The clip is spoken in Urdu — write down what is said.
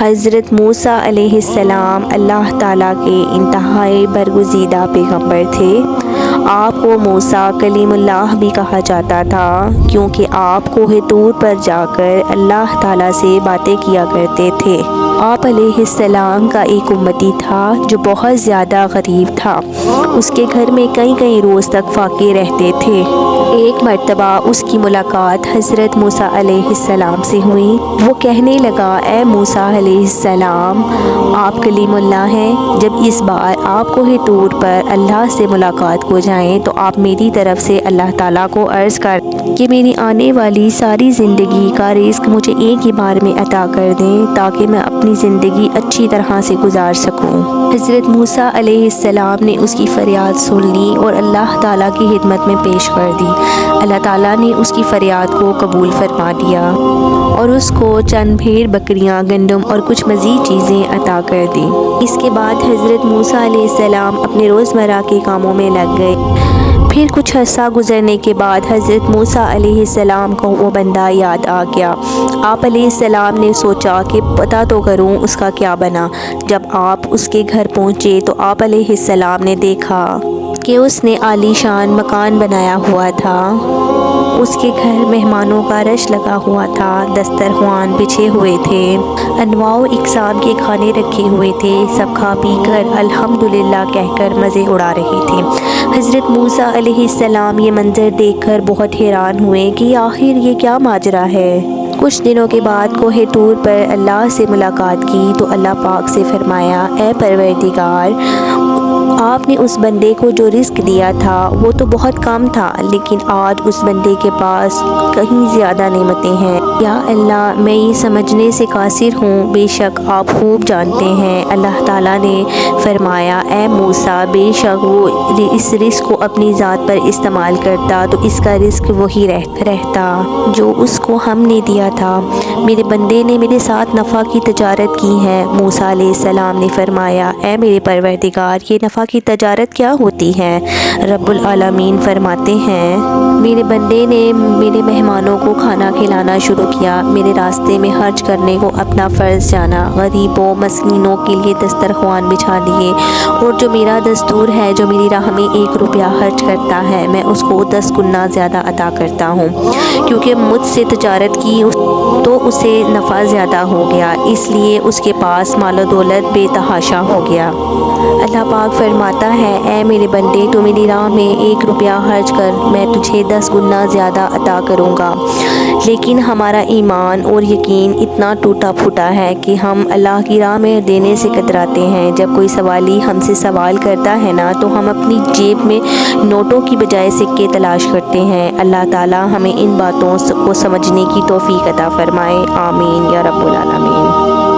حضرت موسیٰ علیہ السلام اللہ تعالیٰ کے انتہائی برگزیدہ پیغمبر تھے۔ آپ کو موسیٰ کلیم اللہ بھی کہا جاتا تھا کیونکہ آپ کوہ طور پر جا کر اللہ تعالیٰ سے باتیں کیا کرتے تھے۔ آپ علیہ السلام کا ایک امتی تھا جو بہت زیادہ غریب تھا۔ اس کے گھر میں کئی روز تک فاقے رہتے تھے۔ ایک مرتبہ اس کی ملاقات حضرت موسیٰ علیہ السلام سے ہوئی۔ وہ کہنے لگا، اے موسیٰ علیہ السلام، آپ کلیم اللہ ہیں۔ جب اس بار آپ کوہ طور پر اللہ سے ملاقات کو جائیں تو آپ میری طرف سے اللہ تعالیٰ کو عرض کر کہ میری آنے والی ساری زندگی کا رزق مجھے ایک ہی بار میں عطا کر دیں تاکہ میں اپنی زندگی اچھی طرح سے گزار سکوں۔ حضرت موسیٰ علیہ السلام نے اس کی فریاد سن لی اور اللہ تعالیٰ کی خدمت میں پیش کر دی۔ اللہ تعالیٰ نے اس کی فریاد کو قبول فرما لیا اور اس کو چند بھیڑ بکریاں، گندم اور کچھ مزید چیزیں عطا کر دیں۔ اس کے بعد حضرت موسیٰ علیہ السلام اپنے روزمرہ کے کاموں میں لگ گئے۔ پھر کچھ عرصہ گزرنے کے بعد حضرت موسیٰ علیہ السلام کو وہ بندہ یاد آ گیا۔ آپ علیہ السلام نے سوچا کہ پتہ تو کروں اس کا کیا بنا۔ جب آپ اس کے گھر پہنچے تو آپ علیہ السلام نے دیکھا کہ اس نے عالی شان مکان بنایا ہوا تھا۔ اس کے گھر مہمانوں کا رش لگا ہوا تھا، دسترخوان بچھے ہوئے تھے، انواع و اقسام کے کھانے رکھے ہوئے تھے۔ سب کھا پی کر الحمدللہ کہہ کر مزے اڑا رہے تھے۔ حضرت موسیٰ علیہ السلام یہ منظر دیکھ کر بہت حیران ہوئے کہ آخر یہ کیا ماجرا ہے۔ کچھ دنوں کے بعد کوہ طور پر اللہ سے ملاقات کی تو اللہ پاک سے فرمایا، اے پروردگار، آپ نے اس بندے کو جو رزق دیا تھا وہ تو بہت کم تھا، لیکن آج اس بندے کے پاس کہیں زیادہ نعمتیں ہیں۔ یا اللہ، میں یہ سمجھنے سے قاصر ہوں، بے شک آپ خوب جانتے ہیں۔ اللہ تعالیٰ نے فرمایا، اے موسیٰ، بے شک وہ اس رزق کو اپنی ذات پر استعمال کرتا تو اس کا رزق وہی رہتا جو اس کو ہم نے دیا تھا۔ میرے بندے نے میرے ساتھ نفع کی تجارت کی ہے۔ موسیٰ علیہ السلام نے فرمایا، اے میرے پروردگار، یہ نفع کی تجارت کیا ہوتی ہے؟ رب العالمین فرماتے ہیں، میرے بندے نے میرے مہمانوں کو کھانا کھلانا شروع کیا، میرے راستے میں خرچ کرنے کو اپنا فرض جانا، غریبوں مسکینوں کے لیے دسترخوان بچھا دیے، اور جو میرا دستور ہے، جو میری راہ میں 1 روپیہ خرچ کرتا ہے میں اس کو 10 گنا زیادہ عطا کرتا ہوں، کیونکہ مجھ سے تجارت کی تو اسے نفع زیادہ ہو گیا، اس لیے اس کے پاس مال و دولت بے تحاشا ہو گیا۔ اللہ پاک فرماتا ہے، اے میرے بندے، تو میری راہ میں 1 روپیہ خرچ کر، میں تجھے 10 گنا زیادہ عطا کروں گا۔ لیکن ہمارا ایمان اور یقین اتنا ٹوٹا پھوٹا ہے کہ ہم اللہ کی راہ میں دینے سے کتراتے ہیں۔ جب کوئی سوالی ہم سے سوال کرتا ہے نا تو ہم اپنی جیب میں نوٹوں کی بجائے سکے تلاش کرتے ہیں۔ اللہ تعالیٰ ہمیں ان باتوں کو سمجھنے کی توفیق عطا فرمائے، آمین یا رب العالمین۔